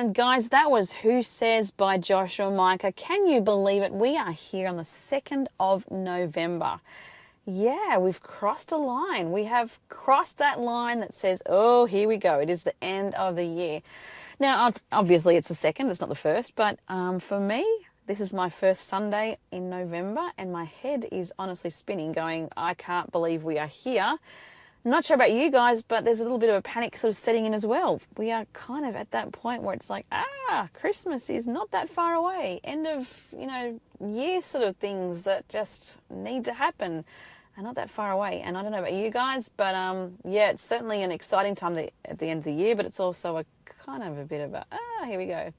And guys, that was Who Says by Joshua Micah. Can you believe it? We are here on the 2nd of November. Yeah, we've crossed a line. We have crossed that line that says, oh, here we go. It is the end of the year. Now, obviously it's the 2nd, it's not the 1st, but for me, this is my first Sunday in November and my head is honestly spinning going, I can't believe we are here. I'm not sure about you guys, but there's a little bit of a panic sort of setting in as well. We are kind of at that point where it's like, Christmas is not that far away. End of, year sort of things that just need to happen are not that far away. And I don't know about you guys, but yeah, it's certainly an exciting time at the end of the year, but it's also a kind of a bit of a, here we go.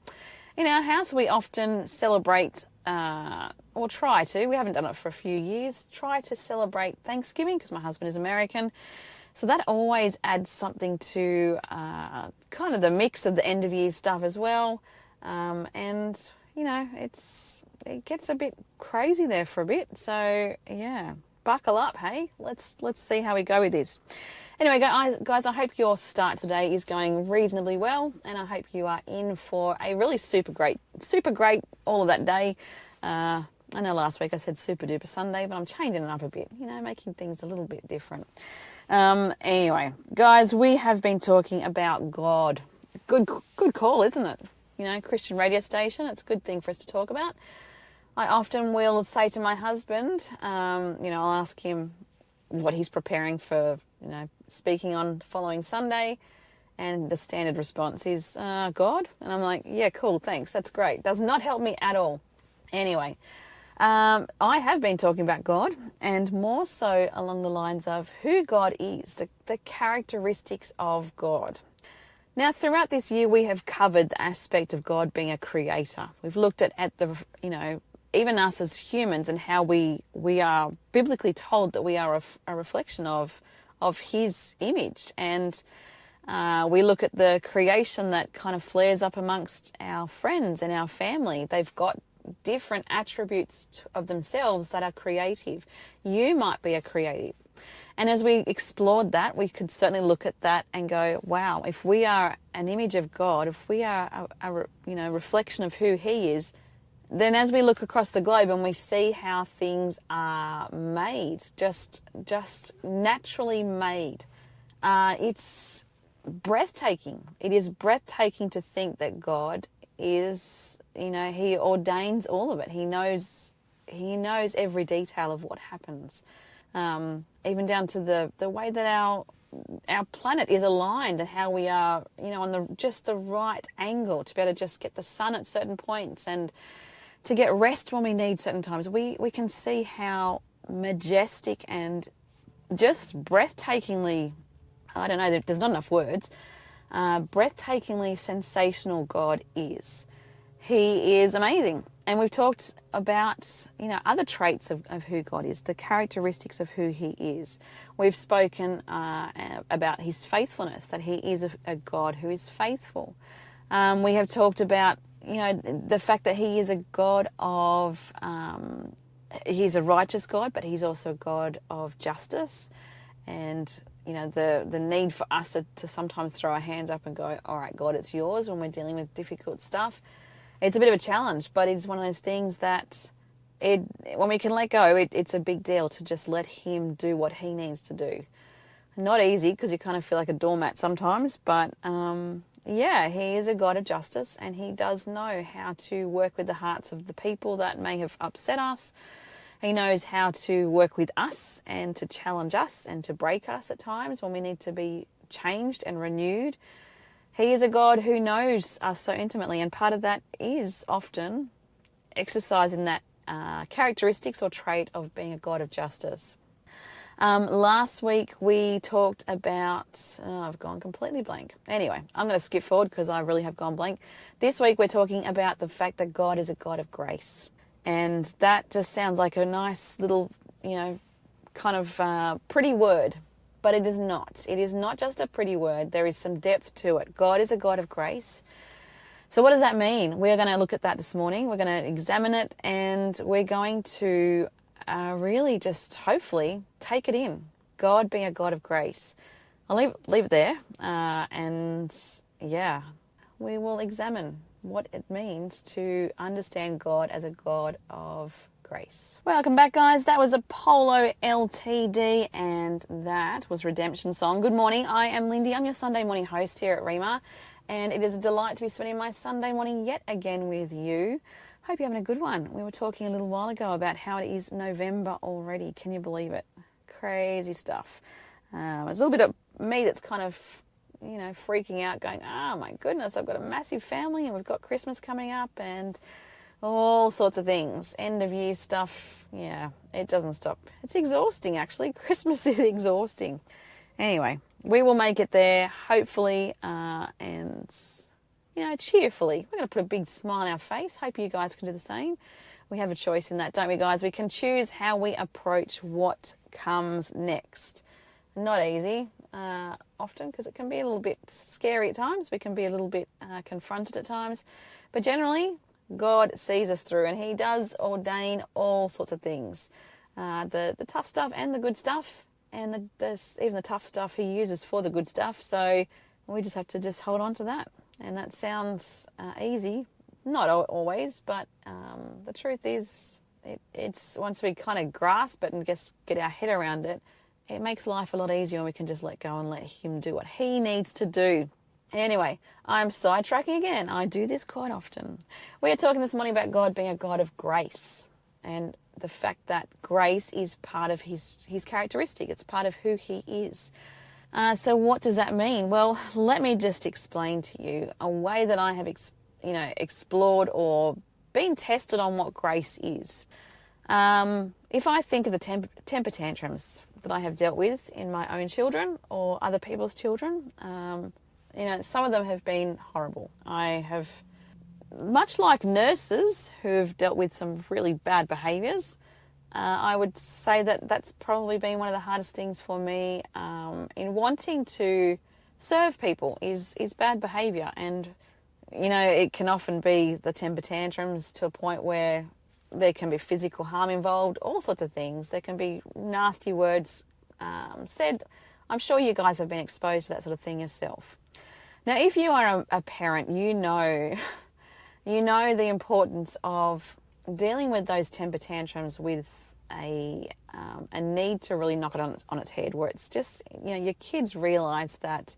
In our house, we often celebrate, or try to, we haven't done it for a few years, try to celebrate Thanksgiving because my husband is American. So that always adds something to kind of the mix of the end of year stuff as well. And, it gets a bit crazy there for a bit. So, yeah, buckle up, hey? Let's see how we go with this. Anyway, guys, I hope your start today is going reasonably well, and I hope you are in for a really super great all of that day. I know last week I said super duper Sunday, but I'm changing it up a bit, making things a little bit different. Anyway, guys, we have been talking about God. Good call, isn't it? Christian radio station, it's a good thing for us to talk about. I often will say to my husband, I'll ask him what he's preparing for, speaking on the following Sunday, and the standard response is, God? And I'm like, yeah, cool, thanks, that's great. Does not help me at all. Anyway, I have been talking about God, and more so along the lines of who God is, the characteristics of God. Now, throughout this year, we have covered the aspect of God being a creator. We've looked at the, even us as humans and how we are biblically told that we are a reflection of his image. And we look at the creation that kind of flares up amongst our friends and our family. They've got different attributes of themselves that are creative. You might be a creative. And as we explored that, we could certainly look at that and go, wow, if we are an image of God, if we are a reflection of who he is, then as we look across the globe and we see how things are made, just naturally made, it's breathtaking. It is breathtaking to think that God is, he ordains all of it. He knows every detail of what happens, even down to the way that our planet is aligned and how we are, on just the right angle to be able to just get the sun at certain points and to get rest when we need certain times. We can see how majestic and just breathtakingly, I don't know, there's not enough words, breathtakingly sensational God is. He is amazing. And we've talked about, other traits of who God is, the characteristics of who he is. We've spoken about his faithfulness, that he is a God who is faithful. We have talked about, the fact that he is a God of, he's a righteous God, but he's also a God of justice. And, the need for us to sometimes throw our hands up and go, all right, God, it's yours when we're dealing with difficult stuff. It's a bit of a challenge, but it's one of those things that when we can let go, it's a big deal to just let him do what he needs to do. Not easy because you kind of feel like a doormat sometimes, but yeah, he is a God of justice and he does know how to work with the hearts of the people that may have upset us. He knows how to work with us and to challenge us and to break us at times when we need to be changed and renewed. He is a God who knows us so intimately, and part of that is often exercising that characteristics or trait of being a God of justice. Last week we talked about, I've gone completely blank. Anyway, I'm going to skip forward because I really have gone blank. This week we're talking about the fact that God is a God of grace. And that just sounds like a nice little, kind of pretty word. But it is not. It is not just a pretty word. There is some depth to it. God is a God of grace. So what does that mean? We're going to look at that this morning. We're going to examine it and we're going to really just hopefully take it in. God being a God of grace. I'll leave it there. And yeah, we will examine what it means to understand God as a God of grace. Welcome back, guys. That was Apollo LTD, and that was Redemption Song. Good morning. I am Lindy. I'm your Sunday morning host here at Rhema, and it is a delight to be spending my Sunday morning yet again with you. Hope you're having a good one. We were talking a little while ago about how it is November already. Can you believe it? Crazy stuff. There's a little bit of me that's kind of, freaking out, going, oh my goodness, I've got a massive family and we've got Christmas coming up and all sorts of things. End of year stuff, it doesn't stop. It's exhausting, actually. Christmas is exhausting. Anyway, we will make it there, hopefully, and, cheerfully. We're going to put a big smile on our face. Hope you guys can do the same. We have a choice in that, don't we, guys? We can choose how we approach what comes next. Not easy, often, because it can be a little bit scary at times. We can be a little bit confronted at times. But generally, God sees us through, and he does ordain all sorts of things. The tough stuff and the good stuff, and even the tough stuff he uses for the good stuff. So we just have to just hold on to that. And that sounds easy. Not always, but the truth is, it's once we kind of grasp it and just get our head around it, it makes life a lot easier when we can just let go and let him do what he needs to do. Anyway, I'm sidetracking again. I do this quite often. We are talking this morning about God being a God of grace, and the fact that grace is part of his characteristic. It's part of who he is. So what does that mean? Well, let me just explain to you a way that I have explored or been tested on what grace is. If I think of the temper tantrums that I have dealt with in my own children or other people's children, some of them have been horrible. I have, much like nurses who have dealt with some really bad behaviours, I would say that that's probably been one of the hardest things for me in wanting to serve people is bad behaviour. And it can often be the temper tantrums to a point where there can be physical harm involved, all sorts of things. There can be nasty words said. I'm sure you guys have been exposed to that sort of thing yourself. Now, if you are a parent, you know the importance of dealing with those temper tantrums with a need to really knock it on its head, where it's just, your kids realise that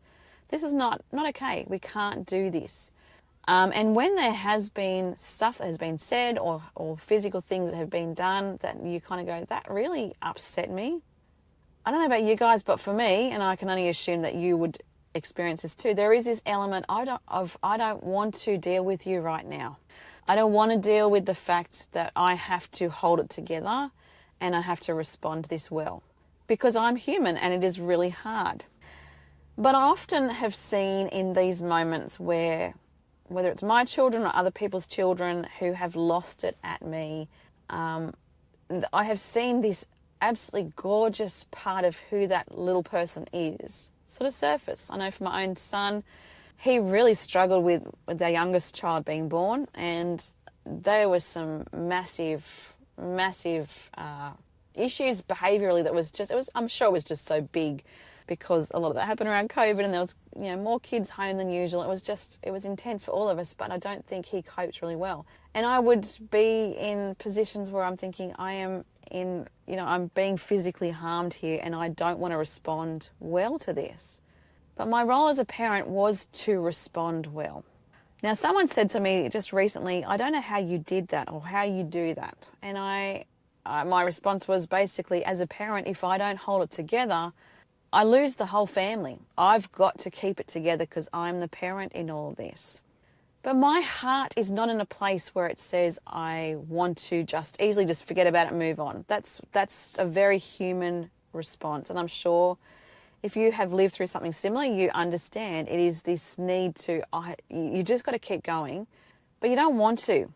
this is not okay. We can't do this. And when there has been stuff that has been said or physical things that have been done that you kind of go, that really upset me. I don't know about you guys, but for me, and I can only assume that you would experience this too, there is this element I don't want to deal with you right now. I don't want to deal with the fact that I have to hold it together and I have to respond this well, because I'm human and it is really hard. But I often have seen in these moments where, whether it's my children or other people's children who have lost it at me, I have seen this absolutely gorgeous part of who that little person is sort of surface. I know for my own son, he really struggled with their youngest child being born, and there was some massive issues behaviourally that I'm sure it was just so big, because a lot of that happened around COVID and there was more kids home than usual. It was intense for all of us, but I don't think he coped really well. And I would be in positions where I'm thinking I'm being physically harmed here and I don't want to respond well to this. But my role as a parent was to respond well. Now, someone said to me just recently, I don't know how you did that or how you do that. And my response was basically, as a parent, if I don't hold it together, I lose the whole family. I've got to keep it together because I'm the parent in all of this. But my heart is not in a place where it says I want to just easily just forget about it and move on. That's a very human response. And I'm sure if you have lived through something similar, you understand it is this need to, you just got to keep going, but you don't want to.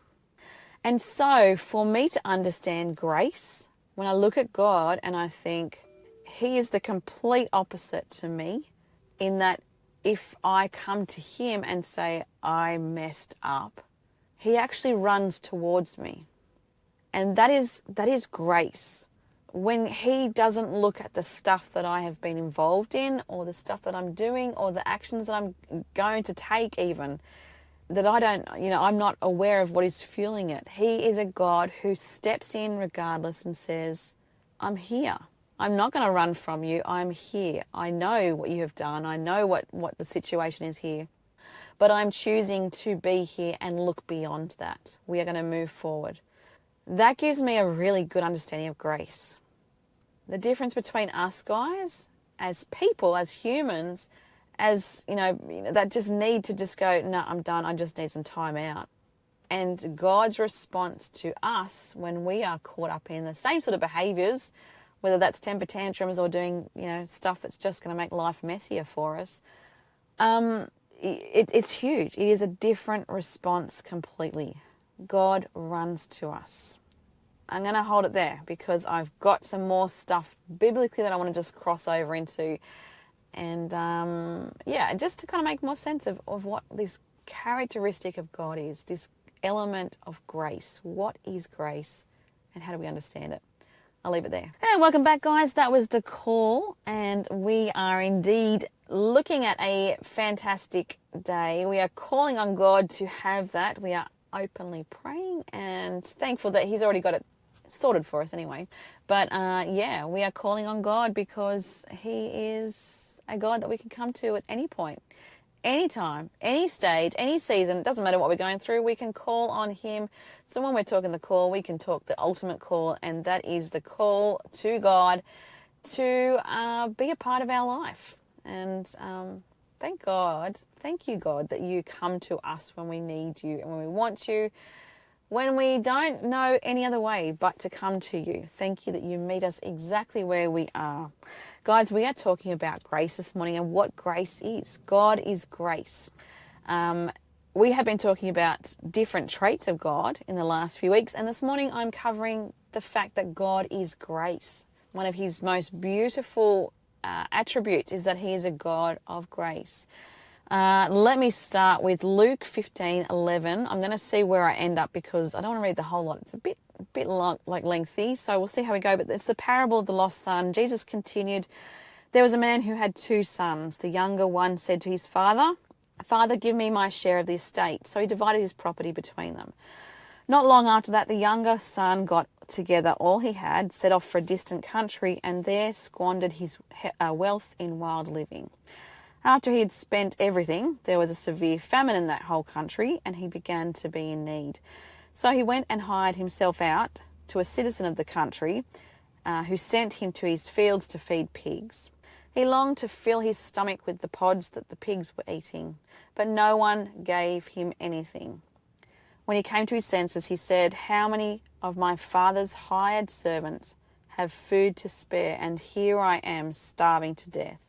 And so for me to understand grace, when I look at God and I think, he is the complete opposite to me, in that if I come to him and say I messed up, he actually runs towards me. And that is grace. When he doesn't look at the stuff that I have been involved in or the stuff that I'm doing or the actions that I'm going to take even, that I don't, I'm not aware of what is fueling it. He is a God who steps in regardless and says, I'm here. I'm not going to run from you. I'm here. I know what you have done. I know what the situation is here. But I'm choosing to be here and look beyond that. We are going to move forward. That gives me a really good understanding of grace. The difference between us guys, as people, as humans, as, that just need to just go, no, I'm done. I just need some time out. And God's response to us when we are caught up in the same sort of behaviors, whether that's temper tantrums or doing, stuff that's just going to make life messier for us, it's huge. It is a different response completely. God runs to us. I'm going to hold it there because I've got some more stuff biblically that I want to just cross over into. And just to kind of make more sense of what this characteristic of God is, this element of grace. What is grace and how do we understand it? I'll leave it there. And welcome back, guys. That was the call, and we are indeed looking at a fantastic day. We are calling on God to have that. We are openly praying and thankful that He's already got it sorted for us anyway. But we are calling on God because He is a God that we can come to at any point, anytime, any stage, any season. It doesn't matter what we're going through. We can call on Him. So when we're talking the call, we can talk the ultimate call, and that is the call to God to be a part of our life. And thank you, God, that you come to us when we need you and when we want you, when we don't know any other way but to come to you. Thank you that you meet us exactly where we are. Guys, we are talking about grace this morning and what grace is. God is grace. We have been talking about different traits of God in the last few weeks, and this morning I'm covering the fact that God is grace. One of His most beautiful attributes is that He is a God of grace. Let me start with Luke 15:11. I'm going to see where I end up because I don't want to read the whole lot. It's a bit long, lengthy, so we'll see how we go. But it's the parable of the lost son. Jesus continued, there was a man who had 2 sons. The younger one said to his father, Father, give me my share of the estate. So he divided his property between them. Not long after that, the younger son got together all he had, set off for a distant country, and there squandered his wealth in wild living. After he had spent everything, there was a severe famine in that whole country, and he began to be in need. So he went and hired himself out to a citizen of the country, who sent him to his fields to feed pigs. He longed to fill his stomach with the pods that the pigs were eating, but no one gave him anything. When he came to his senses, he said, how many of my father's hired servants have food to spare, and here I am starving to death?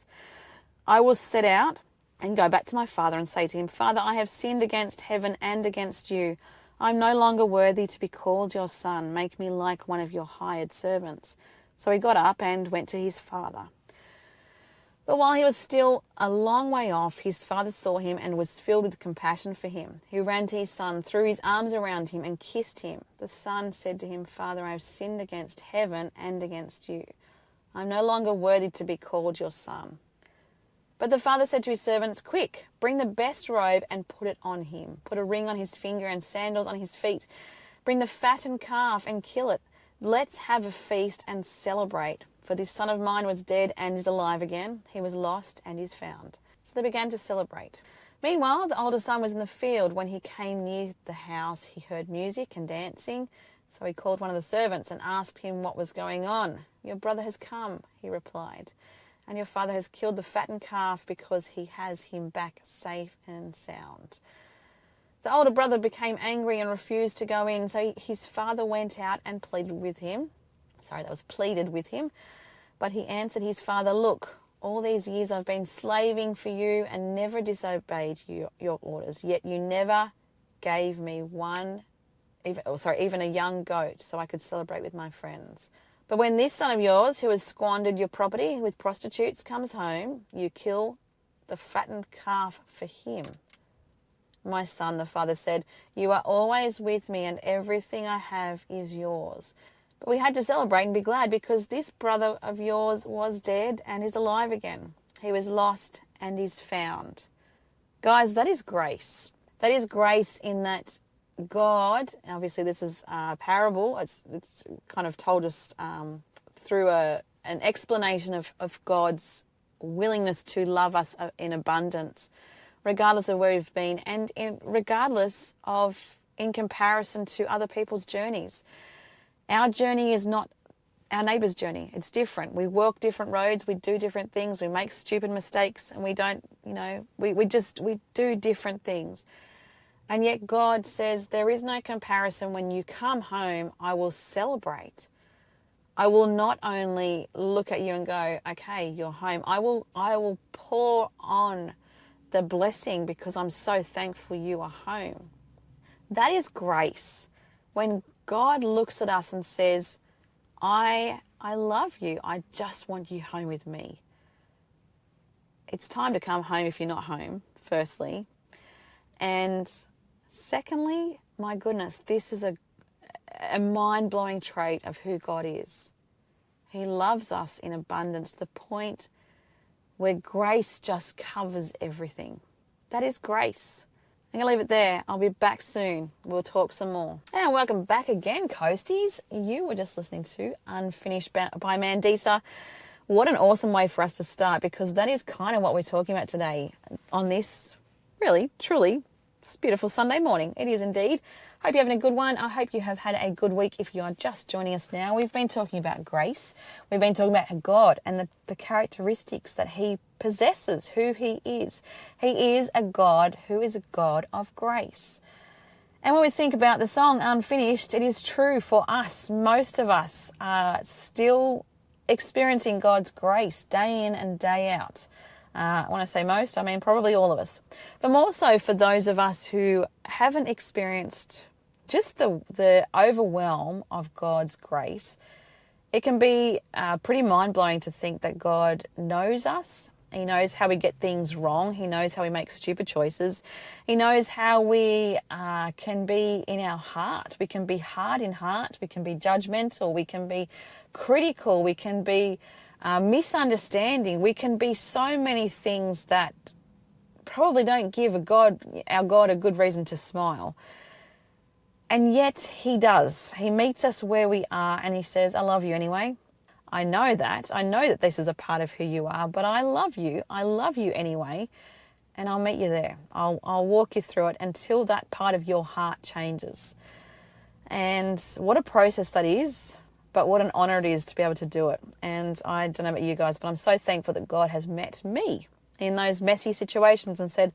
I will set out and go back to my father and say to him, Father, I have sinned against heaven and against you. I am no longer worthy to be called your son. Make me like one of your hired servants. So he got up and went to his father. But while he was still a long way off, his father saw him and was filled with compassion for him. He ran to his son, threw his arms around him and kissed him. The son said to him, Father, I have sinned against heaven and against you. I am no longer worthy to be called your son. But the father said to his servants, quick, bring the best robe and put it on him. Put a ring on his finger and sandals on his feet. Bring the fattened calf and kill it. Let's have a feast and celebrate. For this son of mine was dead and is alive again. He was lost and is found. So they began to celebrate. Meanwhile, the older son was in the field. When he came near the house, he heard music and dancing. So he called one of the servants and asked him what was going on. Your brother has come, he replied, and your father has killed the fattened calf because he has him back safe and sound. The older brother became angry and refused to go in. So his father went out and pleaded with him. But he answered his father, look, all these years I've been slaving for you and never disobeyed your orders, yet you never gave me even a young goat so I could celebrate with my friends. But when this son of yours, who has squandered your property with prostitutes, comes home, you kill the fattened calf for him. My son, the father said, you are always with me and everything I have is yours. But we had to celebrate and be glad because this brother of yours was dead and is alive again. He was lost and is found. Guys, that is grace. That is grace in that God, obviously this is a parable, it's kind of told us through an explanation of God's willingness to love us in abundance, regardless of where we've been, and regardless of in comparison to other people's journeys. Our journey is not our neighbour's journey. It's different. We walk different roads, we do different things, we make stupid mistakes, and we don't, we do different things. And yet God says there is no comparison. When you come home, I will celebrate. I will not only look at you and go, okay, you're home. I will pour on the blessing because I'm so thankful you are home. That is grace. When God looks at us and says, I love you. I just want you home with me. It's time to come home if you're not home, firstly. And secondly, my goodness, this is a mind-blowing trait of who God is. He loves us in abundance to the point where grace just covers everything. That is grace. I'm going to leave it there. I'll be back soon. We'll talk some more. And welcome back again, Coasties. You were just listening to Unfinished by Mandisa. What an awesome way for us to start, because that is kind of what we're talking about today on this really, truly beautiful Sunday morning. It is indeed. Hope you're having a good one. I hope you have had a good week. If you are just joining us now, we've been talking about grace. We've been talking about God and the characteristics that he possesses, who he is. He is a God who is a God of grace. And when we think about the song Unfinished, it is true for us. Most of us are still experiencing God's grace day in and day out. When I say most, I mean probably all of us. But more so for those of us who haven't experienced just the overwhelm of God's grace. It can be pretty mind-blowing to think that God knows us. He knows how we get things wrong. He knows how we make stupid choices. He knows how we can be in our heart. We can be hard in heart. We can be judgmental. We can be critical. We can be misunderstanding. We can be so many things that probably don't give our God a good reason to smile. And yet he does. He meets us where we are and he says, I love you anyway. I know that. I know that this is a part of who you are, but I love you. I love you anyway. And I'll meet you there. I'll walk you through it until that part of your heart changes. And what a process that is, but what an honor it is to be able to do it. And I don't know about you guys, but I'm so thankful that God has met me in those messy situations and said,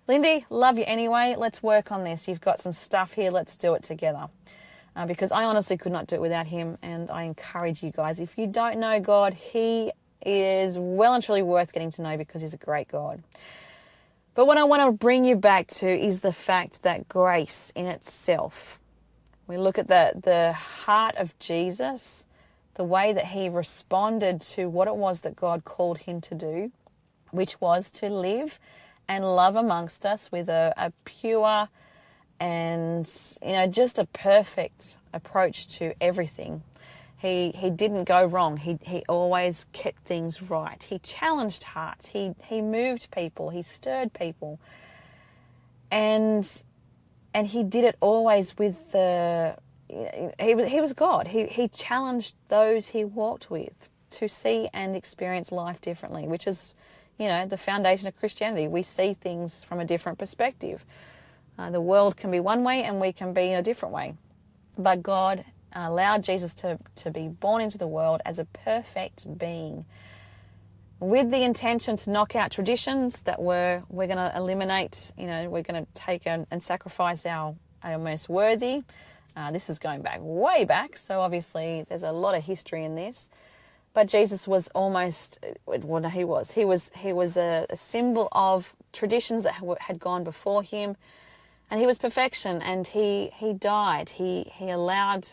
Lindy, love you anyway. Let's work on this. You've got some stuff here. Let's do it together. Because I honestly could not do it without him. And I encourage you guys, if you don't know God, he is well and truly worth getting to know because he's a great God. But what I want to bring you back to is the fact that grace in itself, we look at the heart of Jesus, the way that he responded to what it was that God called him to do, which was to live and love amongst us with a pure and, just a perfect approach to everything. He didn't go wrong. He always kept things right. He challenged hearts. He moved people. He stirred people. And he did it always with he was God. He challenged those he walked with to see and experience life differently, which is, the foundation of Christianity. We see things from a different perspective. The world can be one way and we can be in a different way. But God allowed Jesus to be born into the world as a perfect being with the intention to knock out traditions that we're going to eliminate. We're going to take and sacrifice our most worthy. This is going way back. So obviously there's a lot of history in this. But Jesus was almost, well, no, he was a symbol of traditions that had gone before him. And he was perfection, and he died. He allowed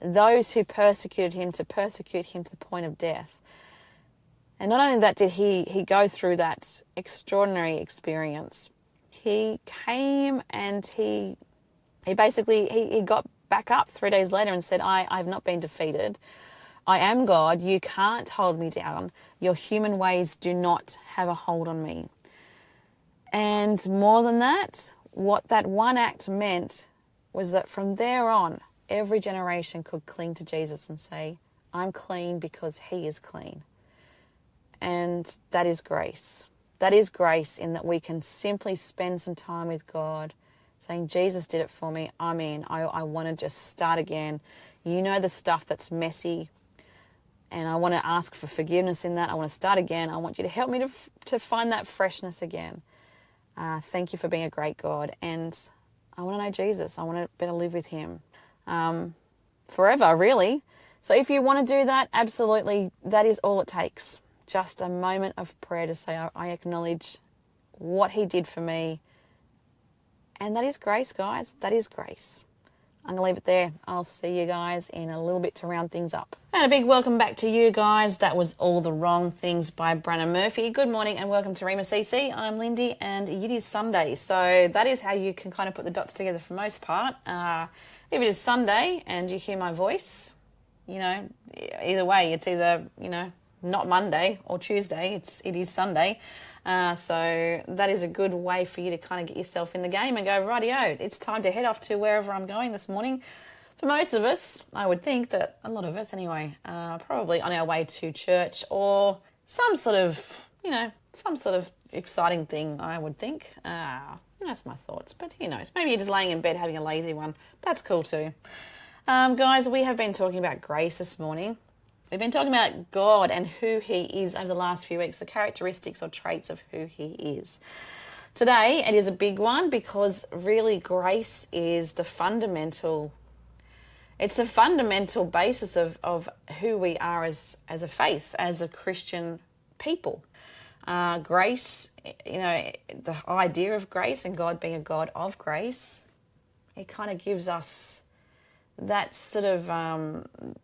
those who persecuted him to persecute him to the point of death. And not only that did he go through that extraordinary experience, he came and he got back up 3 days later and said, I have not been defeated. I am God. You can't hold me down. Your human ways do not have a hold on me. And more than that, what that one act meant was that from there on, every generation could cling to Jesus and say, I'm clean because he is clean. And that is grace. That is grace in that we can simply spend some time with God saying, Jesus did it for me. I'm in. I want to just start again. You know the stuff that's messy, and I want to ask for forgiveness in that. I want to start again. I want you to help me to find that freshness again. Thank you for being a great God. And I want to know Jesus. I want to better live with him forever, really. So if you want to do that, absolutely, that is all it takes. Just a moment of prayer to say, I acknowledge what he did for me. And that is grace, guys. That is grace. I'm going to leave it there. I'll see you guys in a little bit to round things up. And a big welcome back to you guys. That was All the Wrong Things by Brannon Murphy. Good morning and welcome to Rhema CC. I'm Lindy and it is Sunday. So that is how you can kind of put the dots together for the most part. If it is Sunday and you hear my voice, either way, it's either, not Monday or Tuesday. It is Sunday. So that is a good way for you to kind of get yourself in the game and go, rightio, it's time to head off to wherever I'm going this morning. For most of us, I would think that a lot of us anyway, probably on our way to church or some sort of exciting thing, I would think. That's my thoughts, but who knows? Maybe you're just laying in bed having a lazy one. That's cool too. Guys, we have been talking about grace this morning. We've been talking about God and who he is over the last few weeks, the characteristics or traits of who he is. Today, it is a big one because really grace is the fundamental, it's the fundamental basis of who we are as a faith, as a Christian people. Grace, the idea of grace and God being a God of grace, it kind of gives us that sort of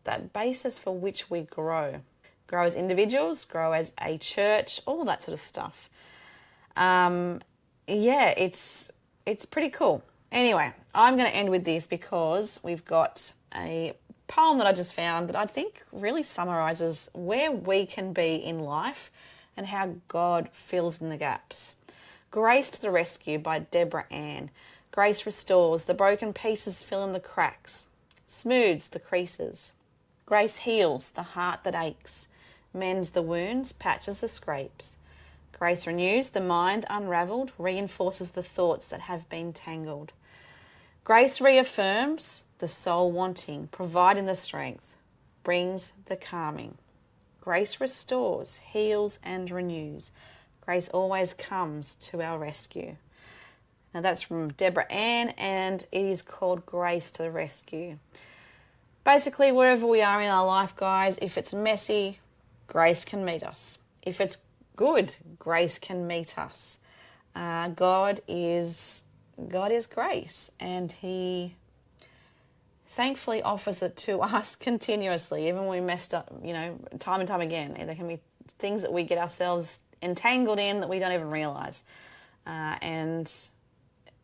that basis for which we grow as individuals, grow as a church, all that sort of stuff. It's pretty cool. Anyway, I'm going to end with this because we've got a poem that I just found that I think really summarizes where we can be in life and how God fills in the gaps. Grace to the Rescue by Deborah Ann. Grace restores, the broken pieces fill in the cracks, smooths the creases. Grace heals the heart that aches, mends the wounds, patches the scrapes. Grace renews the mind unravelled, reinforces the thoughts that have been tangled. Grace reaffirms the soul wanting, providing the strength, brings the calming. Grace restores, heals and renews. Grace always comes to our rescue. Now that's from Deborah Ann, and it is called Grace to the Rescue. Basically, wherever we are in our life, guys, if it's messy, grace can meet us. If it's good, grace can meet us. God is grace, and he thankfully offers it to us continuously, even when we messed up, time and time again. There can be things that we get ourselves entangled in that we don't even realise. And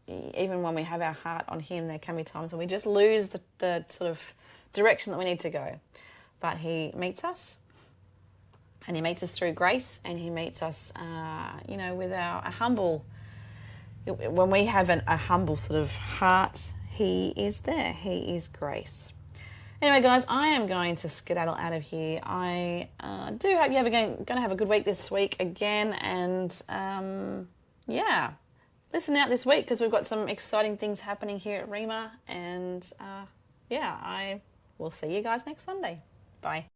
even when we have our heart on him, there can be times when we just lose the sort of direction that we need to go. But he meets us, and he meets us through grace, and he meets us, with a humble, when we have a humble sort of heart, he is there. He is grace. Anyway, guys, I am going to skedaddle out of here. I do hope you're going to have a good week this week again, and listen out this week because we've got some exciting things happening here at Rhema, and I will see you guys next Sunday. Bye.